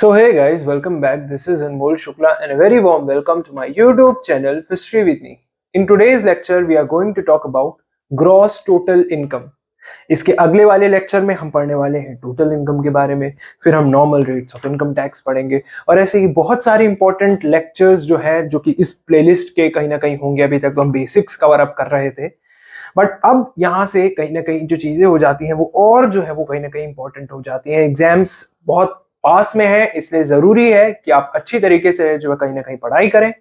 So hey guys, welcome back. This is Anmol Shukla and a very warm welcome to my YouTube channel History with me. In today's lecture we are going to talk about gross total income. इसके अगले वाले lecture में हम पढ़ने वाले हैं total income के बारे में, फिर हम normal rates of income tax पढ़ेंगे और ऐसे ही बहुत सारे इंपॉर्टेंट लेक्चर्स जो है जो कि इस प्लेलिस्ट के कहीं ना कहीं होंगे। अभी तक तो हम बेसिक्स कवर अप कर रहे थे, बट अब यहाँ से कहीं ना कहीं जो चीजें हो जाती हैं वो और जो है वो कहीं ना कहीं इंपॉर्टेंट हो जाती हैं। एग्जाम्स बहुत पास में है, इसलिए जरूरी है कि आप अच्छी तरीके से जो है कहीं ना कहीं पढ़ाई करें।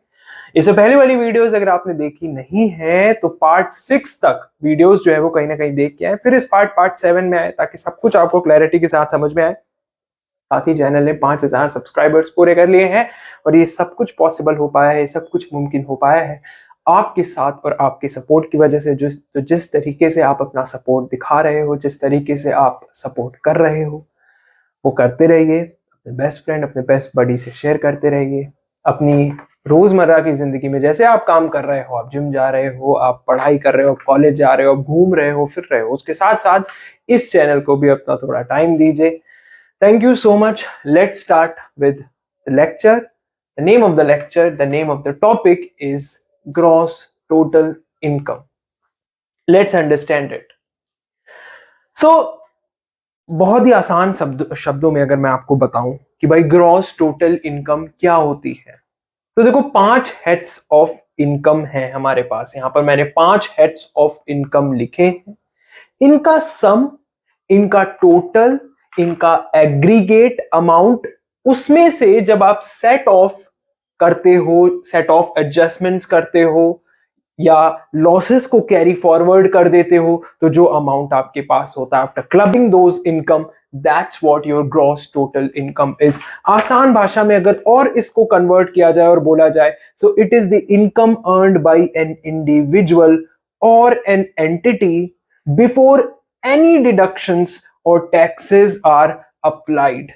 इससे पहले वाली वीडियोस अगर आपने देखी नहीं है तो पार्ट 6 तक वीडियोस जो है वो कहीं ना कहीं देख के आए, फिर इस पार्ट 7 में आए ताकि सब कुछ आपको क्लैरिटी के साथ समझ में आए। साथ ही चैनल ने 5000 सब्सक्राइबर्स पूरे कर लिए हैं और ये सब कुछ पॉसिबल हो पाया है, सब कुछ मुमकिन हो पाया है आपके साथ और आपके सपोर्ट की वजह से। जिस तरीके से आप अपना सपोर्ट दिखा रहे हो, जिस तरीके से आप सपोर्ट कर रहे हो, वो करते रहिए। अपने बेस्ट फ्रेंड, अपने बेस्ट बडी से शेयर करते रहिए। अपनी रोजमर्रा की जिंदगी में जैसे आप काम कर रहे हो, आप जिम जा रहे हो, आप पढ़ाई कर रहे हो, कॉलेज जा रहे हो, घूम रहे हो, फिर रहे हो, उसके साथ साथ इस चैनल को भी अपना थोड़ा टाइम दीजिए। Thank you so much. Let's start with the lecture. The name of the lecture, the name of the topic is gross total income. Let's understand it. So बहुत ही आसान शब्दों में अगर मैं आपको बताऊं कि भाई ग्रॉस टोटल इनकम क्या होती है, तो देखो 5 हेड्स ऑफ इनकम है हमारे पास। यहां पर मैंने 5 हेड्स ऑफ इनकम लिखे हैं। इनका सम, इनका टोटल, इनका एग्रीगेट अमाउंट, उसमें से जब आप सेट ऑफ करते हो, सेट ऑफ एडजस्टमेंट्स करते हो या लॉसेस को कैरी फॉरवर्ड कर देते हो, तो जो अमाउंट आपके पास होता है after clubbing those income, that's what your gross total income is. आसान भाषा में अगर और इसको कन्वर्ट किया जाए और बोला जाए, so it is the income earned by an individual or an entity before any deductions और टैक्सेस आर अप्लाइड।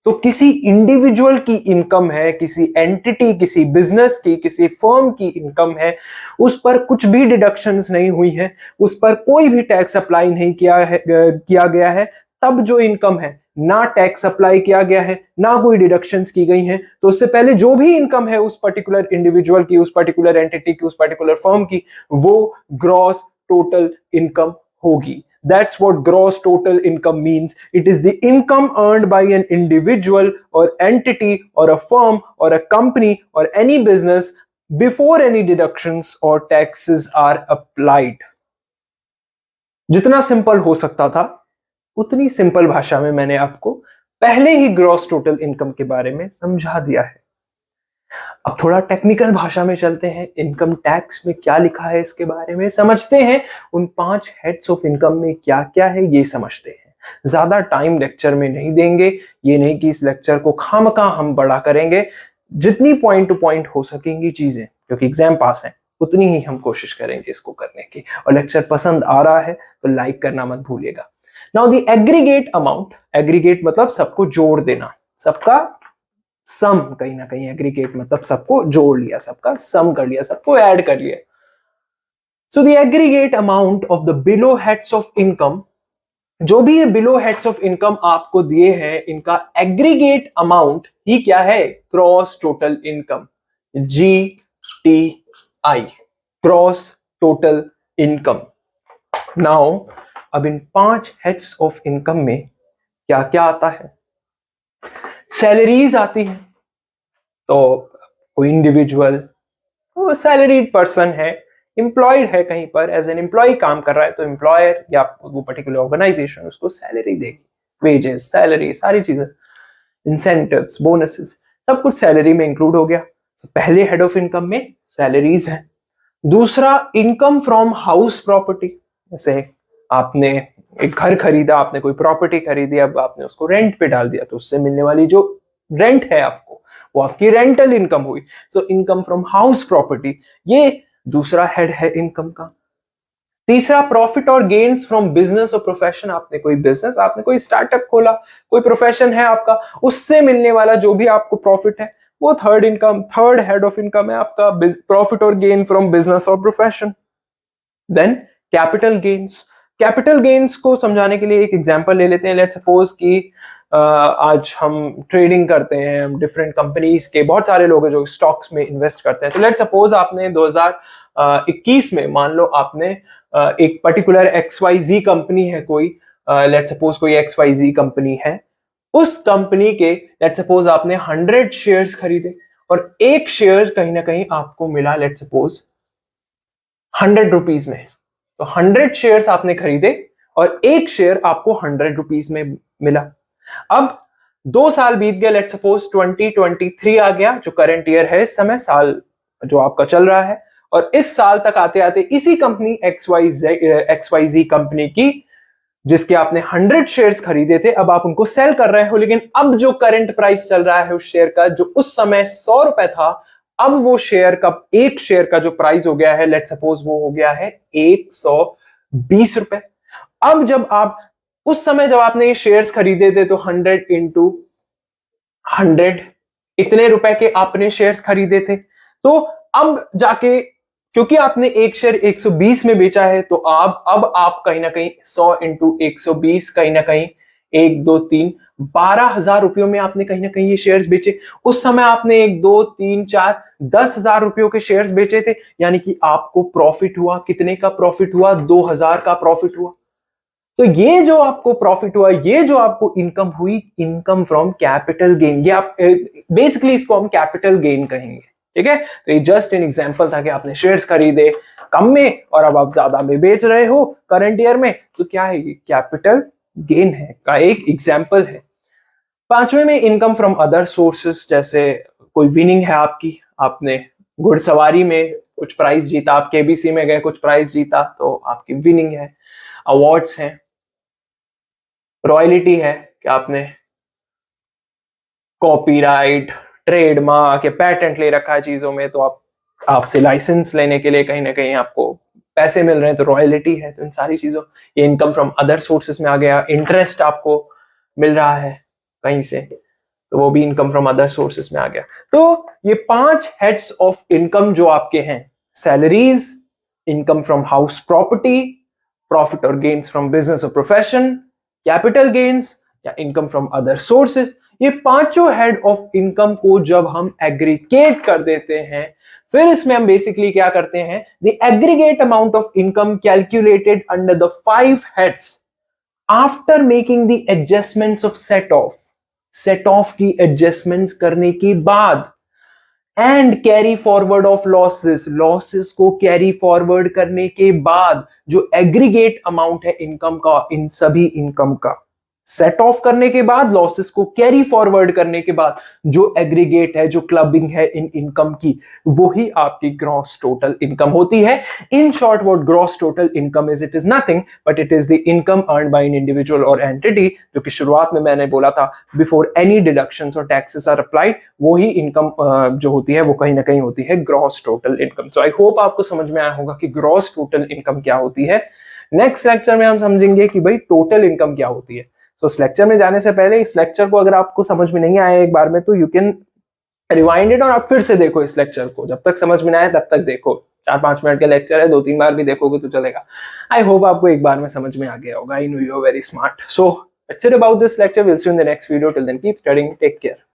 तो किसी इंडिविजुअल की इनकम है, किसी एंटिटी, किसी बिजनेस की, किसी फर्म की इनकम है, उस पर कुछ भी डिडक्शंस नहीं हुई है, उस पर कोई भी टैक्स अप्लाई नहीं किया गया है, तब जो इनकम है, ना टैक्स अप्लाई किया गया है, ना कोई डिडक्शंस की गई हैं, तो उससे पहले जो भी इनकम है उस पर्टिकुलर इंडिविजुअल की, उस पर्टिकुलर एंटिटी की, उस पर्टिकुलर फर्म की, वो ग्रॉस टोटल इनकम होगी। That's what gross total income means. It is the income earned by an individual or entity or a firm or a company or any business before any deductions or taxes are applied. जितना simple हो सकता था उतनी simple भाषा में मैंने आपको पहले ही ग्रॉस टोटल इनकम के बारे में समझा दिया है। अब थोड़ा टेक्निकल भाषा में चलते हैं। इनकम टैक्स में क्या लिखा है इसके बारे में समझते हैं। उन 5 हेड्स ऑफ इनकम में क्या क्या है ये समझते हैं। ज्यादा टाइम लेक्चर में नहीं देंगे, ये नहीं कि इस लेक्चर को खामखा हम बड़ा करेंगे। जितनी पॉइंट टू पॉइंट हो सकेंगी चीजें, क्योंकि एग्जाम पास है, उतनी ही हम कोशिश करेंगे इसको करने की। और लेक्चर पसंद आ रहा है तो लाइक करना मत भूलिएगा। Now the aggregate amount, aggregate मतलब सबको जोड़ देना, सबका सम, कहीं ना कहीं एग्रीगेट मतलब सबको जोड़ लिया, सबका सम कर लिया, सबको ऐड कर लिया। So the aggregate amount of the below heads of income, जो भी ये बिलो हेड्स ऑफ इनकम आपको दिए हैं, इनका एग्रीगेट अमाउंट ही क्या है? Gross total income, GTI, gross total income. Now अब इन 5 हेड्स ऑफ इनकम में क्या क्या आता है? सैलरीज आती है, तो कोई इंडिविजुअल सैलरीड पर्सन है, एम्प्लॉयड है, कहीं पर एज एन एम्प्लॉय काम कर रहा है, तो एम्प्लॉयर या वो पर्टिकुलर ऑर्गेनाइजेशन उसको सैलरी देगी। वेजेस, सैलरी, सारी चीजें, इंसेंटिव्स, बोनसेस, सब कुछ सैलरी में इंक्लूड हो गया। तो पहले हेड ऑफ इनकम में सैलरीज है। दूसरा, इनकम फ्रॉम हाउस प्रॉपर्टी, जैसे आपने एक घर खरीदा, आपने कोई प्रॉपर्टी खरीदी, अब आपने उसको रेंट पे डाल दिया, तो उससे मिलने वाली जो रेंट है आपको, वो आपकी रेंटल इनकम हुई। So income from house property, ये दूसरा हेड है इनकम का। तीसरा, प्रॉफिट और गेन्स फ्रॉम बिजनेस और प्रोफेशन, आपने कोई बिजनेस, आपने कोई स्टार्टअप खोला, कोई प्रोफेशन है आपका, उससे मिलने वाला जो भी आपको प्रॉफिट है, वो third income, third head of income है आपका, प्रॉफिट और गेन फ्रॉम बिजनेस और profession. Then capital gains, capital gains को समझाने के लिए एक एग्जांपल ले लेते हैं। लेट्स सपोज कि आज हम ट्रेडिंग करते हैं, हम डिफरेंट कंपनीज के बहुत सारे लोग हैं जो स्टॉक्स में इन्वेस्ट करते हैं। तो लेट्स सपोज आपने 2021 में मान लो आपने एक पर्टिकुलर XYZ कंपनी है कोई, लेट्स सपोज कोई XYZ कंपनी है, उस कंपनी के लेट्स सपोज आपने 100 शेयर्स खरीदे और एक शेयर कहीं ना कहीं आपको मिला लेट्स सपोज 100 रुपीज में। तो 100 शेयर्स आपने खरीदे और एक शेयर आपको 100 रुपीज में मिला। अब 2 साल बीत गए, लेट्स सपोज 2023 आ गया जो करंट ईयर है, इस समय साल जो आपका चल रहा है, और इस साल तक आते आते इसी कंपनी XYZ कंपनी की जिसके आपने 100 शेयर्स खरीदे थे, अब आप उनको सेल कर रहे हो, लेकिन अब जो करंट प्राइस चल रहा है उस शेयर का, जो उस समय 100 रुपए था, अब वो शेयर का, एक शेयर का जो प्राइस हो गया है लेट्स सपोज वो हो गया है 120 रुपए। अब जब आप उस समय जब आपने ये शेयर्स खरीदे थे तो 100 इंटू 100 इतने रुपए के आपने शेयर्स खरीदे थे। तो अब जाके क्योंकि आपने एक शेयर 120 में बेचा है, तो अब आप कहीं ना कहीं 100 इंटू 120 कहीं ना कहीं 1 2 3 12,000 रुपयों में आपने कहीं ना कहीं ये शेयर्स बेचे। उस समय आपने 1 2 3 4 10,000 रुपयों के शेयर्स बेचे थे, यानी कि आपको प्रॉफिट हुआ, कितने का प्रॉफिट हुआ? 2,000 का प्रॉफिट हुआ। तो ये जो आपको प्रॉफिट हुआ, ये जो आपको इनकम हुई, इनकम फ्रॉम कैपिटल गेन, ये आप बेसिकली इसको हम कैपिटल गेन कहेंगे। ठीक है, तो ये जस्ट एन एग्जांपल था कि आपने शेयर्स खरीदे कम में और अब आप ज्यादा में बेच रहे हो करंट ईयर में, तो क्या है? ये कैपिटल गेन है का एक एग्जांपल है। पांचवें में इनकम फ्रॉम अदर सोर्सेस, जैसे कोई विनिंग है आपकी, आपने घुड़सवारी में कुछ प्राइज जीता, आप KBC में गए कुछ प्राइज जीता, तो आपकी विनिंग है। अवार्ड्स हैं, रॉयल्टी है कि आपने कॉपीराइट, ट्रेडमार्क या पैटेंट ले रखा है चीजों में, तो आपसे लाइसेंस लेने के लिए कहीं ना कहीं आपको पैसे मिल रहे हैं, तो रॉयल्टी है। तो इन सारी चीजों, ये इनकम फ्रॉम अदर सोर्सेस में आ गया। इंटरेस्ट आपको मिल रहा है कहीं से, तो वो भी इनकम फ्रॉम अदर सोर्सेस में आ गया। तो ये 5 हेड्स ऑफ इनकम जो आपके हैं, salaries, income from house property, profit और गेन्स फ्रॉम बिजनेस और प्रोफेशन, कैपिटल गेन्स या इनकम फ्रॉम अदर सोर्सेस, ये पांचों हेड ऑफ इनकम को जब हम एग्रीगेट कर देते हैं, फिर इसमें हम बेसिकली क्या करते हैं? The aggregate amount of income calculated under the 5 heads after making the adjustments of set of की एडजस्टमेंट्स करने के बाद, and carry forward of losses को कैरी फॉरवर्ड करने के बाद, जो एग्रीगेट अमाउंट है इनकम का, इन सभी इनकम का सेट ऑफ करने के बाद, लॉसेस को कैरी फॉरवर्ड करने के बाद, जो एग्रीगेट है, जो क्लबिंग है इन इनकम की, वो ही आपकी ग्रॉस टोटल इनकम होती है। In short, what gross total income is? It is nothing but it is the income earned by an individual और एंटिटी, जो कि शुरुआत में मैंने बोला था, बिफोर एनी डिडक्शंस और टैक्सेस आर अप्लाइड, वो ही इनकम जो होती है वो कहीं ना कहीं होती है gross total income. So I hope आपको समझ में आया होगा कि ग्रॉस टोटल इनकम क्या होती है। नेक्स्ट लेक्चर में हम समझेंगे कि भाई टोटल इनकम क्या होती है। सो इस लेक्चर में जाने से पहले, इस लेक्चर को अगर आपको समझ में नहीं आया एक बार में, तो यू कैन रिवाइंड इट और आप फिर से देखो इस लेक्चर को, जब तक समझ में ना आए तब तक देखो। 4-5 मिनट का लेक्चर है, 2-3 बार भी देखोगे तो चलेगा। आई होप आपको एक बार में समझ में आ गया होगा। I know you are very smart. So that's it about this lecture. We'll see you in the next video. Till then, keep studying. Take care.